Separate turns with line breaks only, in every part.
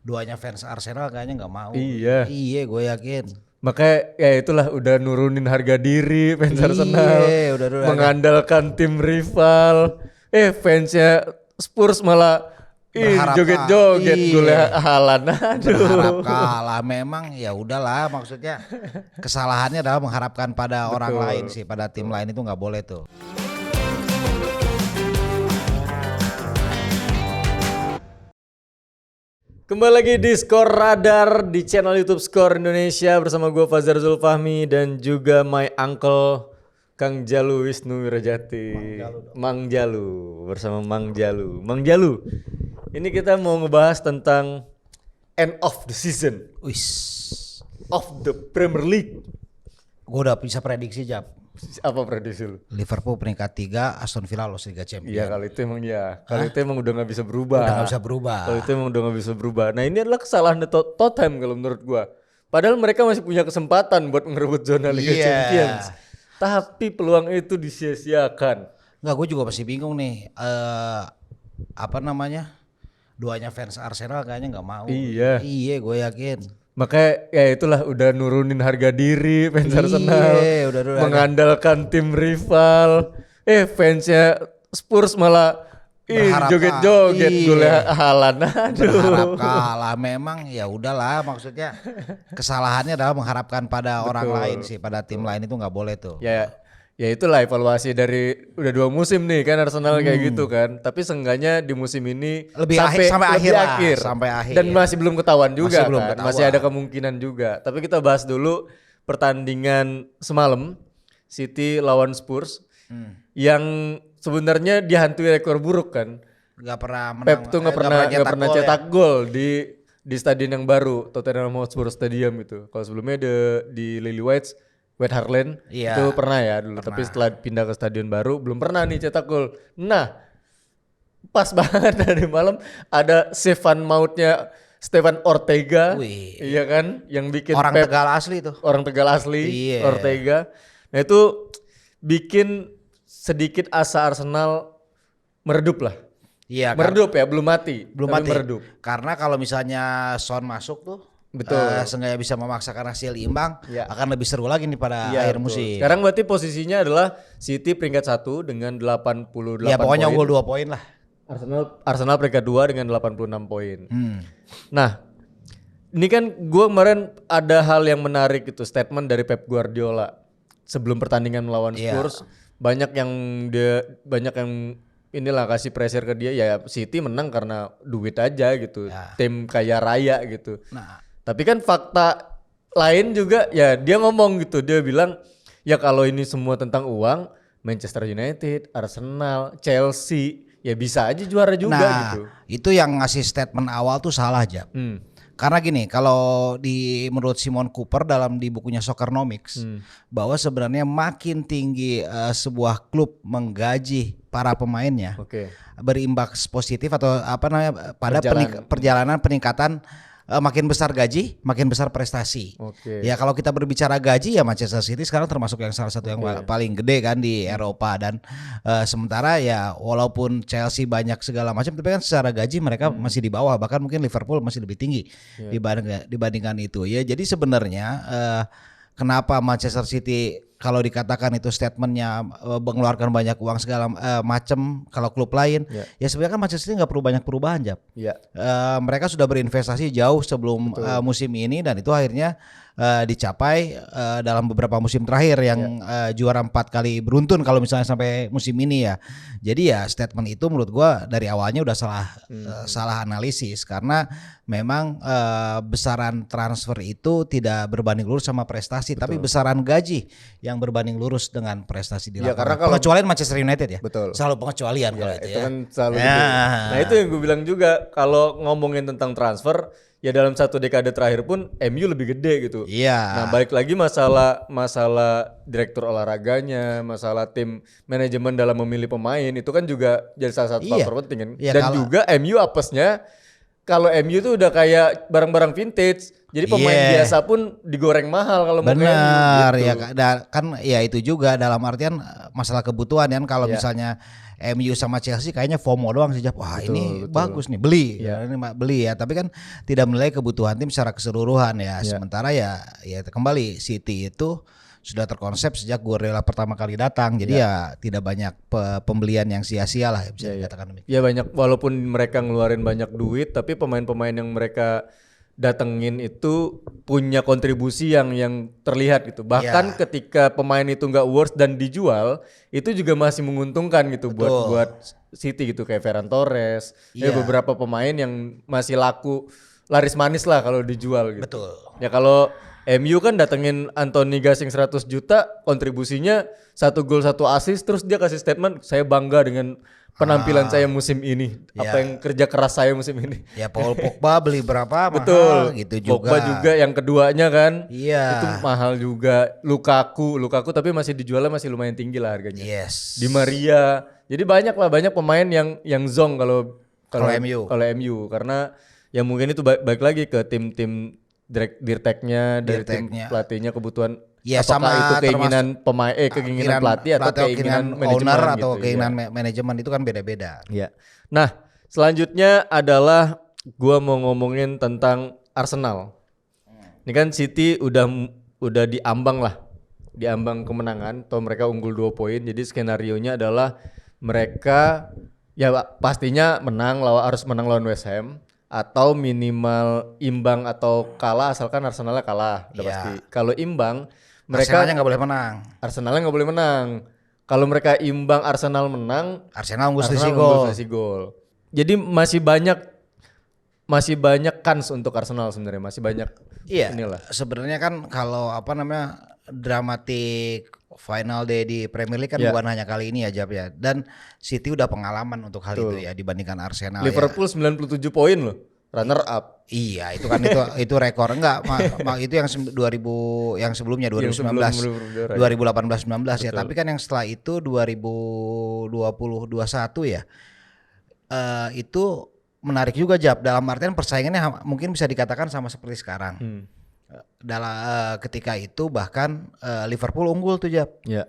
duanya fans Arsenal kayaknya nggak mau.
Iya.
Iya, gue yakin.
Makanya ya itulah udah nurunin harga diri fans Arsenal,
Udah dulu.
mengandalkan tim rival. Fansnya Spurs malah
Berharap
joget-joget golnya Haaland.
berharap
Aduh.
kalah. Memang ya udahlah, maksudnya kesalahannya adalah mengharapkan pada orang lain sih, pada tim lain itu nggak boleh tuh.
Kembali lagi di Skor Radar di channel YouTube Skor Indonesia bersama gue Fazar Zulfahmi dan juga my uncle Kang Jalu Wisnu Wirajati. Mang Jalu bersama Mang Jalu. Mang Jalu. Ini kita mau ngebahas tentang end of the season
Wis,
of the Premier League.
gue udah bisa prediksi, Jap.
Apa prediksi lu?
Liverpool peringkat 3, Aston Villa lolos Liga Champions.
Iya kalau itu emang ya. Kalau itu emang udah nggak bisa berubah.
Udah nggak bisa berubah.
Kalau itu emang udah nggak bisa berubah. Nah ini adalah kesalahan Tottenham kalau menurut gua. Padahal mereka masih punya kesempatan buat ngerebut zona Liga
Iya.
Champions. Tapi peluang itu disia-siakan.
Nggak, gue juga masih bingung nih. Apa namanya? Duanya fans Arsenal kayaknya nggak mau.
Iya.
Iya, gue yakin.
Makanya ya itulah udah nurunin harga diri fans
Iya,
Arsenal,
udah dulu.
mengandalkan tim rival. Fansnya Spurs malah
Berharap
joget-joget
iya.
golnya Haaland. Aduh.
Berharap kalah. Memang ya udahlah, maksudnya kesalahannya adalah mengharapkan pada orang lain sih, pada tim lain itu nggak boleh tuh.
Ya itulah evaluasi dari udah 2 musim nih kan Arsenal kayak gitu kan. Tapi seenggaknya di musim ini
Lebih sampai akhir lah, sampai akhir.
Dan masih belum ketahuan juga
Masih belum
kan.
ketahuan.
Masih ada kemungkinan juga. Tapi kita bahas dulu pertandingan semalam City lawan Spurs yang sebenarnya dihantui rekor buruk kan.
Nggak pernah menang.
Pep tuh nggak pernah
gol
cetak
ya.
gol di stadion yang baru, Tottenham Hotspur Stadium itu. Kalau sebelumnya di White Hart Lane
Iya,
itu pernah ya dulu, tapi setelah pindah ke stadion baru belum pernah nih cetak gol. Nah, pas banget tadi malam ada Stefan Ortega,
Wih.
iya kan, yang bikin
Orang
Pep,
Tegal asli tuh.
orang Tegal asli,
Iya.
Ortega. Nah itu bikin sedikit asa Arsenal meredup lah.
Iya,
Meredup ya, belum mati.
belum
tapi
mati.
meredup.
Karena kalau misalnya Son masuk tuh,
Betul.
seenggaknya bisa memaksakan hasil imbang,
Iya.
akan lebih seru lagi nih pada
Iya,
akhir
betul.
musim.
Sekarang berarti posisinya adalah City peringkat 1 dengan 88
Ya pokoknya
poin.
unggul 2 poin lah.
Arsenal peringkat 2 dengan 86 poin.
Hmm.
Nah, ini kan gue kemarin ada hal yang menarik itu statement dari Pep Guardiola sebelum pertandingan melawan
Iya.
Spurs. Banyak yang inilah kasih pressure ke dia, ya City menang karena duit aja gitu.
Ya.
Tim kaya raya gitu.
Nah,
Tapi kan fakta lain juga ya dia ngomong gitu, dia bilang ya kalau ini semua tentang uang, Manchester United, Arsenal, Chelsea ya bisa aja juara juga gitu.
itu yang ngasih statement awal tuh salah aja. Karena gini, kalau menurut Simon Cooper dalam di bukunya Soccernomics, bahwa sebenarnya makin tinggi sebuah klub menggaji para pemainnya,
Oke.
berimbas positif atau apa namanya pada perjalanan peningkatan, makin besar gaji, makin besar prestasi.
Oke.
Ya kalau kita berbicara gaji ya Manchester City sekarang termasuk yang salah satu yang paling gede kan di Eropa, dan sementara ya walaupun Chelsea banyak segala macam, tapi kan secara gaji mereka masih di bawah, bahkan mungkin Liverpool masih lebih tinggi dibandingkan itu. Ya jadi sebenarnya kenapa Manchester City kalau dikatakan itu statementnya mengeluarkan banyak uang segala macam kalau klub lain, ya sebenarnya kan Manchester City nggak perlu banyak perubahan, Jap.
Ya.
Mereka sudah berinvestasi jauh sebelum musim ini, dan itu akhirnya dicapai dalam beberapa musim terakhir yang juara 4 kali beruntun kalau misalnya sampai musim ini ya. Jadi ya statement itu menurut gua dari awalnya udah salah analisis, karena memang besaran transfer itu tidak berbanding lurus sama prestasi, tapi besaran gaji yang berbanding lurus dengan prestasi di
Ya,
lapangan.
karena kalau-
Pengecualian Manchester United ya.
Betul.
Selalu pengecualian kalau itu
Itu
ya.
kan selalu
Ya.
gitu. Nah itu yang gue bilang juga, kalau ngomongin tentang transfer ya dalam 1 dekade terakhir pun MU lebih gede gitu.
Iya.
Nah balik lagi masalah direktur olahraganya, masalah tim manajemen dalam memilih pemain itu kan juga jadi salah satu
Iya.
faktor penting kan.
Iya,
Dan
kalau-
juga MU apesnya, kalau MU tuh udah kayak barang-barang vintage. Jadi pemain
Iya.
biasa pun digoreng mahal kalau mau ke MU
Benar
gitu.
ya kan ya itu juga dalam artian masalah kebutuhan kan, kalau
Iya.
misalnya MU sama Chelsea kayaknya FOMO doang sih Jap. Wah ini
betul.
bagus nih beli,
Ya.
ini beli ya. Tapi kan tidak menilai kebutuhan tim secara keseluruhan ya. Sementara ya kembali City itu sudah terkonsep sejak Guardiola pertama kali datang. Jadi ya tidak banyak pembelian yang sia-sia lah bisa dikatakan demikian.
Ya banyak, walaupun mereka ngeluarin banyak duit, tapi pemain-pemain yang mereka datengin itu punya kontribusi yang terlihat gitu. Bahkan ketika pemain itu nggak worth dan dijual, itu juga masih menguntungkan gitu buat City gitu, kayak Ferran Torres. Ya beberapa pemain yang masih laku laris manis lah kalau dijual gitu.
Betul.
Ya kalau MU kan datengin Anthony Gasing 100 juta, kontribusinya 1 gol 1 assist, terus dia kasih statement, saya bangga dengan penampilan saya musim ini, apa yang kerja keras saya musim ini.
Ya Paul Pogba beli berapa
Betul.
mahal gitu juga.
Pogba juga yang keduanya kan.
Iya.
Itu mahal juga. Lukaku tapi masih dijualnya masih lumayan tinggi lah harganya.
Yes.
Di Maria. Jadi banyak pemain yang zong kalau
MU.
Kalau MU karena ya mungkin itu baik lagi ke tim-tim dirteknya, dari tim pelatihnya, kebutuhan.
Ya,
apakah
sama
itu keinginan pemain keinginan pelatih atau keinginan manajemen
owner
gitu,
atau keinginan manajemen itu kan beda-beda.
Iya. Nah, selanjutnya adalah gua mau ngomongin tentang Arsenal. Ini kan City udah diambang kemenangan, atau mereka unggul 2 poin. Jadi skenarionya adalah mereka ya pastinya harus menang lawan West Ham atau minimal imbang atau kalah, asalkan Arsenalnya kalah udah pasti. Kalau imbang
Arsenalnya nggak boleh menang.
Arsenalnya nggak boleh menang. Kalau mereka imbang, Arsenal menang,
Arsenal unggul
selisih gol. Jadi masih banyak kans untuk Arsenal sebenarnya, masih banyak.
Iya.
Inilah.
Sebenarnya kan kalau dramatik final day di Premier League kan bukan hanya kali ini ya Jap ya. Dan City udah pengalaman untuk hal itu ya dibandingkan Arsenal.
Liverpool 97 poin loh, runner up.
Iya, itu kan itu rekor enggak itu yang 2000 yang sebelumnya 2019 2018 19 ya, tapi kan yang setelah itu 2020 21 ya. Itu menarik juga Jap, dalam artian persaingannya mungkin bisa dikatakan sama seperti sekarang. Ketika itu bahkan Liverpool unggul tuh Jap.
Ya.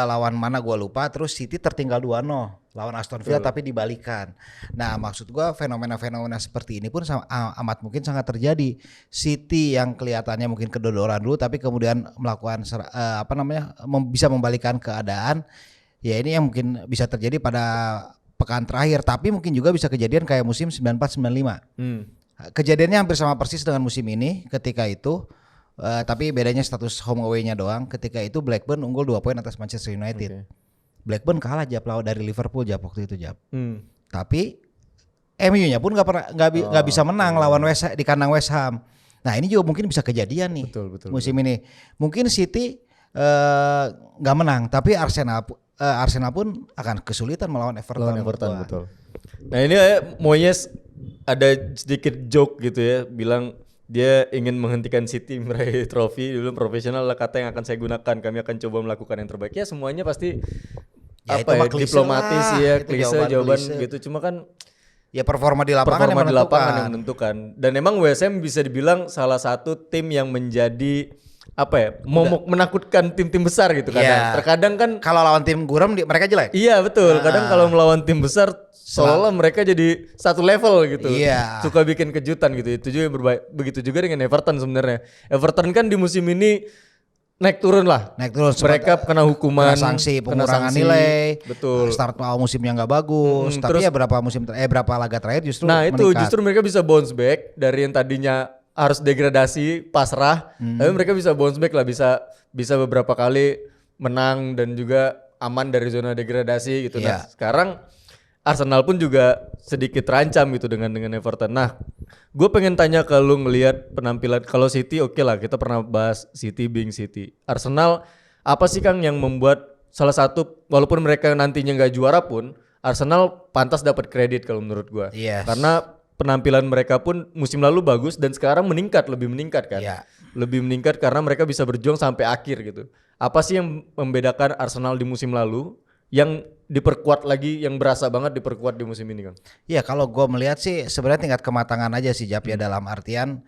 Lawan mana gua lupa, terus City tertinggal 2-0 lawan Aston Villa tapi dibalikan. Nah, maksud gua fenomena-fenomena seperti ini pun amat mungkin sangat terjadi. City yang kelihatannya mungkin kedodoran dulu tapi kemudian melakukan bisa membalikan keadaan. Ya ini yang mungkin bisa terjadi pada pekan terakhir, tapi mungkin juga bisa kejadian kayak musim 94-95. Kejadiannya hampir sama persis dengan musim ini ketika itu, tapi bedanya status home away-nya doang. Ketika itu Blackburn unggul 2 poin atas Manchester United. Blackburn kalah Jap lawan dari Liverpool Jap waktu itu Jap. Tapi MU-nya pun nggak bisa menang lawan di kandang West Ham. Nah ini juga mungkin bisa kejadian nih musim ini. Mungkin City nggak menang, tapi Arsenal pun akan kesulitan melawan Everton.
Betul. Nah ini Moyes ada sedikit joke gitu ya, bilang dia ingin menghentikan City meraih trofi. Dulu profesional lah kata yang akan saya gunakan. Kami akan coba melakukan yang terbaik. Ya semuanya pasti diplomatis ya, klise jawaban gitu. Cuma kan
ya performa di lapangan
yang menentukan. Dan emang WSM bisa dibilang salah satu tim yang menjadi momok menakutkan tim-tim besar gitu kadang. Terkadang kan
kalau lawan tim gurem mereka jelek.
Iya betul. Kadang kalau melawan tim besar seolah mereka jadi satu level gitu.
Iya.
Suka bikin kejutan gitu. Itu juga yang begitu juga dengan Everton sebenarnya. Everton kan di musim ini naik turun. Mereka kena hukuman,
kena sanksi pengurangan nilai.
Betul.
Start awal musimnya nggak bagus. Tapi ya berapa laga terakhir justru
meningkat. Justru mereka bisa bounce back dari yang tadinya harus degradasi, pasrah, tapi mereka bisa bounce back lah, bisa beberapa kali menang dan juga aman dari zona degradasi gitu. Nah, sekarang Arsenal pun juga sedikit terancam gitu dengan Everton. Nah, gue pengen tanya ke lu ngelihat penampilan kalau City, oke lah kita pernah bahas City being City. Arsenal apa sih Kang yang membuat salah satu, walaupun mereka nantinya nggak juara pun, Arsenal pantas dapat kredit kalau menurut gue. Karena penampilan mereka pun musim lalu bagus dan sekarang lebih meningkat kan. Lebih meningkat karena mereka bisa berjuang sampai akhir gitu. Apa sih yang membedakan Arsenal di musim lalu yang diperkuat lagi, yang berasa banget diperkuat di musim ini Kang?
Iya, kalau gue melihat sih sebenarnya tingkat kematangan aja sih Jap ya, dalam artian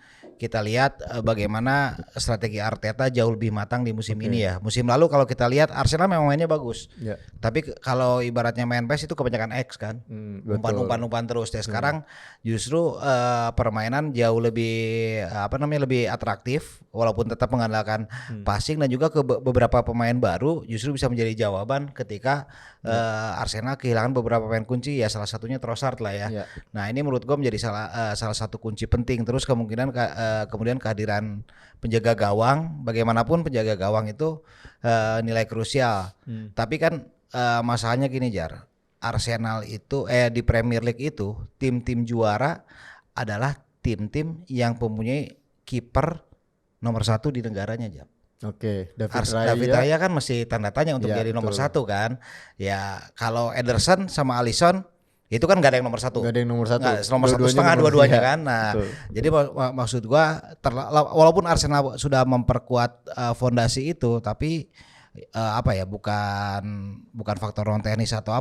kita lihat bagaimana strategi Arteta jauh lebih matang di musim ini ya. Musim lalu kalau kita lihat Arsenal memang mainnya bagus. Tapi kalau ibaratnya main PES itu kebanyakan X kan. Umpan terus. Dan sekarang justru permainan jauh lebih lebih atraktif walaupun tetap mengandalkan passing, dan juga ke beberapa pemain baru justru bisa menjadi jawaban ketika Arsenal kehilangan beberapa pemain kunci ya, salah satunya Trossard lah ya. Nah, ini menurut gue menjadi salah satu kunci penting. Terus kemudian kehadiran penjaga gawang, bagaimanapun penjaga gawang itu nilai krusial. Tapi kan masalahnya gini Jar, Arsenal itu di Premier League itu tim-tim juara adalah tim-tim yang mempunyai kiper nomor 1 di negaranya Jar. David Raya kan masih tanda tanya untuk jadi nomor 1 kan. Ya kalau Ederson sama Alisson itu kan gak ada yang nomor 1.
Gak ada yang nomor 1.
Nomor 1,5 dua-duanya kan. Nah, jadi maksud gua walaupun Arsenal sudah memperkuat fondasi itu, tapi bukan faktor non teknis atau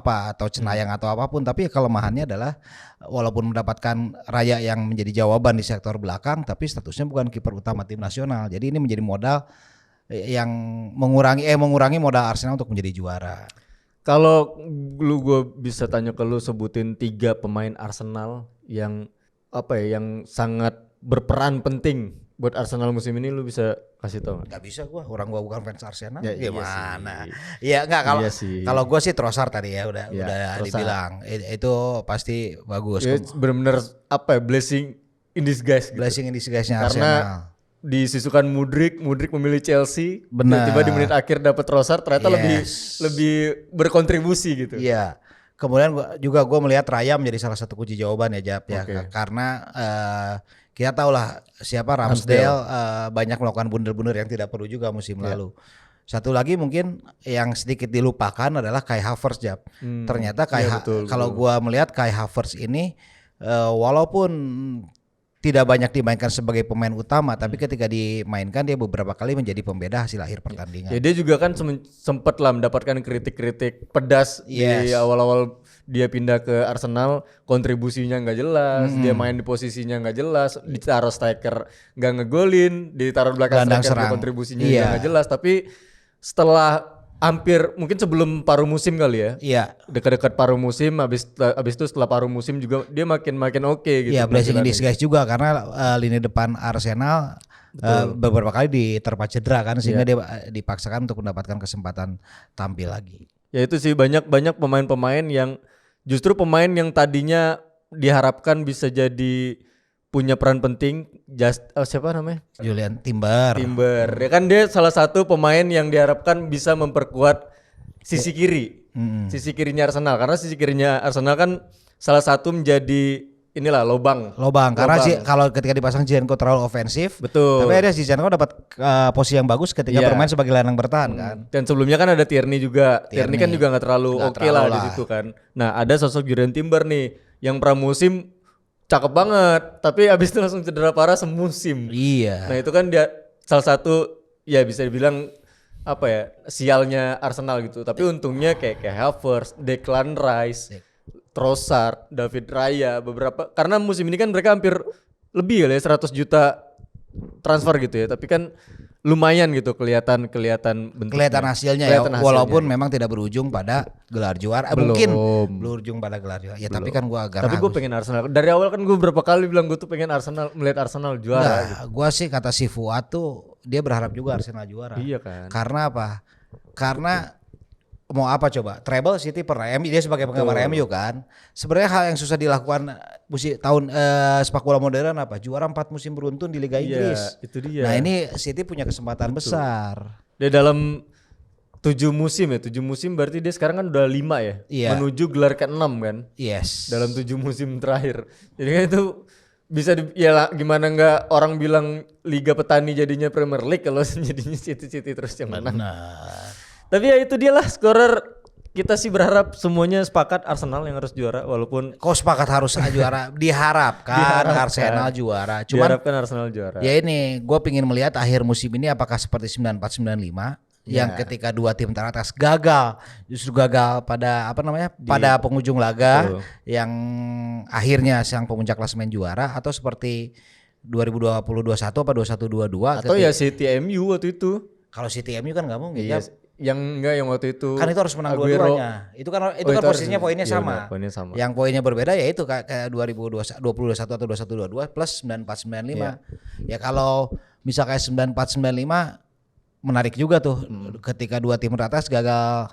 cenayang atau apapun, tapi kelemahannya adalah walaupun mendapatkan Raya yang menjadi jawaban di sektor belakang, tapi statusnya bukan kiper utama tim nasional. Jadi ini menjadi modal yang mengurangi modal Arsenal untuk menjadi juara.
Kalau gue bisa tanya ke lu, sebutin 3 pemain Arsenal yang yang sangat berperan penting buat Arsenal musim ini, lu bisa kasih tau
nggak? Gak bisa gue, orang gue bukan fans Arsenal.
Gimana?
Iya nggak, kalau gue sih Trossard tadi ya udah dibilang itu pasti bagus.
Benar-benar blessing in disguise.
Blessing in disguise-nya Arsenal.
Karena disisukan Mudryk memilih Chelsea, tiba-tiba di menit akhir dapat Trossard, ternyata lebih berkontribusi gitu.
Iya. Kemudian juga gue melihat Raya menjadi salah satu kunci jawaban ya Jap ya, karena kita tahu lah siapa Ramsdale banyak melakukan blunder-blunder yang tidak perlu juga musim lalu. Satu lagi mungkin yang sedikit dilupakan adalah Kai Havertz Jap. Ternyata kalau gue melihat Kai Havertz ini walaupun tidak banyak dimainkan sebagai pemain utama, tapi ketika dimainkan dia beberapa kali menjadi pembeda hasil akhir pertandingan.
Ya, dia juga kan sempat lah mendapatkan kritik-kritik pedas di awal-awal dia pindah ke Arsenal. Kontribusinya nggak jelas, dia main di posisinya nggak jelas, ditaruh striker nggak ngegolin, ditaruh belakang striker kontribusinya nggak jelas. Tapi setelah hampir mungkin sebelum paruh musim kali ya.
Iya.
Dekat-dekat paruh musim, habis itu setelah paruh musim juga dia makin oke gitu.
Iya, blessing in disguise juga karena lini depan Arsenal beberapa kali terpa cedera kan, sehingga dia dipaksakan untuk mendapatkan kesempatan tampil lagi.
Ya itu sih, banyak pemain-pemain yang justru pemain yang tadinya diharapkan bisa jadi punya peran penting. Siapa namanya?
Julian Timber.
Ya kan, dia salah satu pemain yang diharapkan bisa memperkuat sisi kiri. Sisi kirinya Arsenal, karena sisi kirinya Arsenal kan salah satu menjadi lobang.
Karena sih kalau ketika dipasang Zinchenko terlalu ofensif.
Betul.
Tapi ada Zinchenko dapat posisi yang bagus ketika bermain sebagai gelandang bertahan kan.
Dan sebelumnya kan ada Tierney juga. Tierney kan juga nggak terlalu oke lah di situ kan. Nah, ada sosok Julian Timber nih yang pramusim cakep banget, tapi abis itu langsung cedera parah semusim.
Iya.
Nah itu kan dia salah satu ya bisa dibilang sialnya Arsenal gitu. Tapi untungnya kayak Havertz, Declan Rice, Trossard, David Raya, beberapa, karena musim ini kan mereka hampir lebih 100 juta transfer gitu ya. Tapi kan lumayan gitu kelihatan bentuknya.
Kelihatan hasilnya walaupun memang tidak berujung pada gelar juara. Mungkin berujung pada gelar juara. Ya belum. Tapi kan gue agak
Tapi gue pengen Arsenal. Dari awal kan gue berapa kali bilang gue tuh pengen melihat Arsenal juara. Gitu.
Gue sih kata si Fuad tuh dia berharap juga Arsenal juara.
Iya kan.
Karena apa? Karena mau apa coba? Treble City pernah, dia sebagai penggemar MU kan. Sebenarnya hal yang susah dilakukan sepak bola modern apa? Juara 4 musim beruntun di Liga Inggris.
Itu dia.
Nah, ini City punya kesempatan besar.
Dia dalam 7 musim berarti dia sekarang kan udah 5 ya.
Iya.
Menuju gelar ke-6 kan.
Yes.
Dalam 7 musim terakhir. Jadi kan itu bisa gimana nggak orang bilang Liga Petani jadinya Premier League kalau jadinya City terus yang menang. Tapi ya itu dia lah scorer. Kita sih berharap semuanya sepakat Arsenal yang harus juara, walaupun
sepakat harus juara. Diharapkan Arsenal juara. Cuman
diharapkan Arsenal juara.
Ya ini gue pingin melihat akhir musim ini apakah seperti 94-95 yang ketika dua tim teratas justru gagal pada pada penghujung laga yang akhirnya sang pemuncak klasemen juara, atau seperti 2020-21 apa 21-22
Atau ya City MU waktu itu.
Kalau City MU kan nggak mungkin.
Iya, yang waktu itu.
Kan itu harus menang
Aguero.
dua-duanya. Itu kan posisinya poinnya
iya
sama.
benar, poinnya sama.
Yang poinnya berbeda ya itu kayak 2021 atau 21-22 plus 94-95.
Iya.
Ya kalau misal kayak 94-95 menarik juga tuh ketika dua tim teratas gagal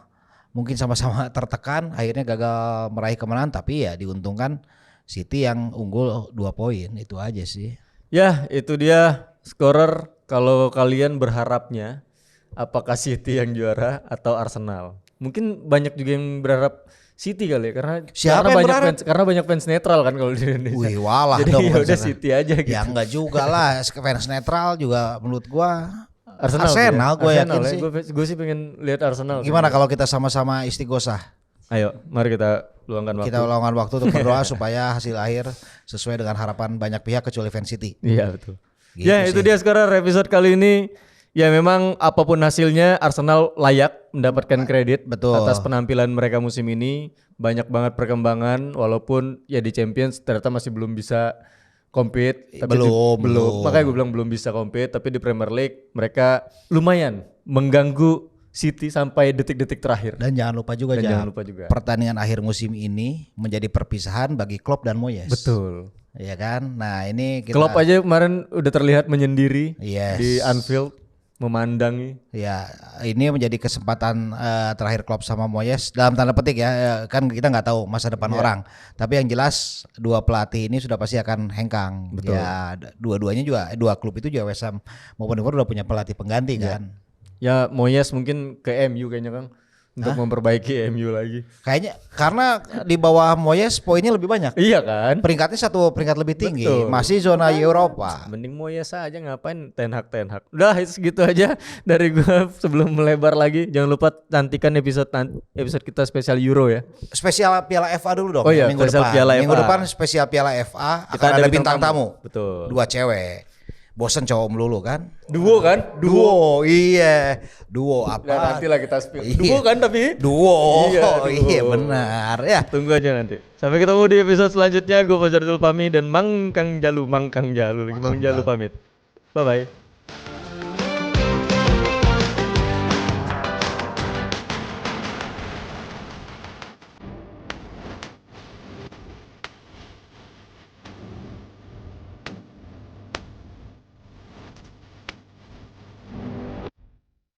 mungkin sama-sama tertekan akhirnya gagal meraih kemenangan tapi ya diuntungkan City yang unggul 2 poin itu aja sih.
Ya, itu dia scorer. Kalau kalian berharapnya apakah City yang juara atau Arsenal? Mungkin banyak juga yang berharap City kali ya
Siapa yang berharap?
karena banyak fans netral kan kalau di Indonesia.
Wih, walah
Jadi
dong.
ya udah City aja gitu.
Ya enggak juga lah, fans netral juga menurut gua
Arsenal
gue yakin
ya.
sih.
Gue sih pengen lihat Arsenal.
Gimana kalau kita sama-sama istighosah?
Ayo, mari kita luangkan waktu.
Kita luangkan waktu untuk berdoa supaya hasil akhir sesuai dengan harapan banyak pihak kecuali fans City.
Iya betul.
Gitu
Ya itu
sih.
dia sekarang episode kali ini. Ya memang apapun hasilnya Arsenal layak mendapatkan kredit
Betul.
atas penampilan mereka musim ini. Banyak banget perkembangan walaupun ya di Champions ternyata masih belum bisa compete. Tapi
Belum.
Makanya gue bilang belum bisa compete. Tapi di Premier League mereka lumayan mengganggu City sampai detik-detik terakhir.
Dan jangan lupa juga,
jangan lupa juga.
pertandingan akhir musim ini menjadi perpisahan bagi Klopp dan Moyes.
Betul.
Iya kan? Nah ini kita
Klopp aja kemarin udah terlihat menyendiri
Yes.
di Anfield memandangi.
Ya ini menjadi kesempatan terakhir Klopp sama Moyes dalam tanda petik ya, kan kita nggak tahu masa depan orang. Tapi yang jelas dua pelatih ini sudah pasti akan hengkang.
Betul.
Ya dua-duanya juga dua klub itu juga West Ham maupun Liverpool udah punya pelatih pengganti kan.
Ya Moyes mungkin ke MU kayaknya Kang untuk memperbaiki MU lagi.
Kayaknya karena di bawah Moyes poinnya lebih banyak.
Iya kan?
Peringkatnya satu peringkat lebih tinggi,
Betul.
masih zona Eropa.
Mending Moyes aja ngapain Ten Hag. Udah itu segitu aja dari gua sebelum melebar lagi. Jangan lupa nantikan episode kita spesial Euro ya.
Spesial Piala FA dulu dong.
Oh iya,
minggu
spesial
depan.
Piala
Minggu
FA.
depan spesial Piala FA
Kita
akan
ada
ada
bintang
bintang tamu.
Betul.
2 cewek. Bosen cowok melulu kan?
Duo kan?
Duo, iya. Duo
Nah,
apa?
nanti lah kita spill.
Iya.
Duo kan tapi?
Duo.
Iya,
Iya
duo.
benar ya.
Tunggu aja nanti. Sampai ketemu di episode selanjutnya. Gue Fajar Dul pamit dan Mang Kang Jalu pamit. Bye bye.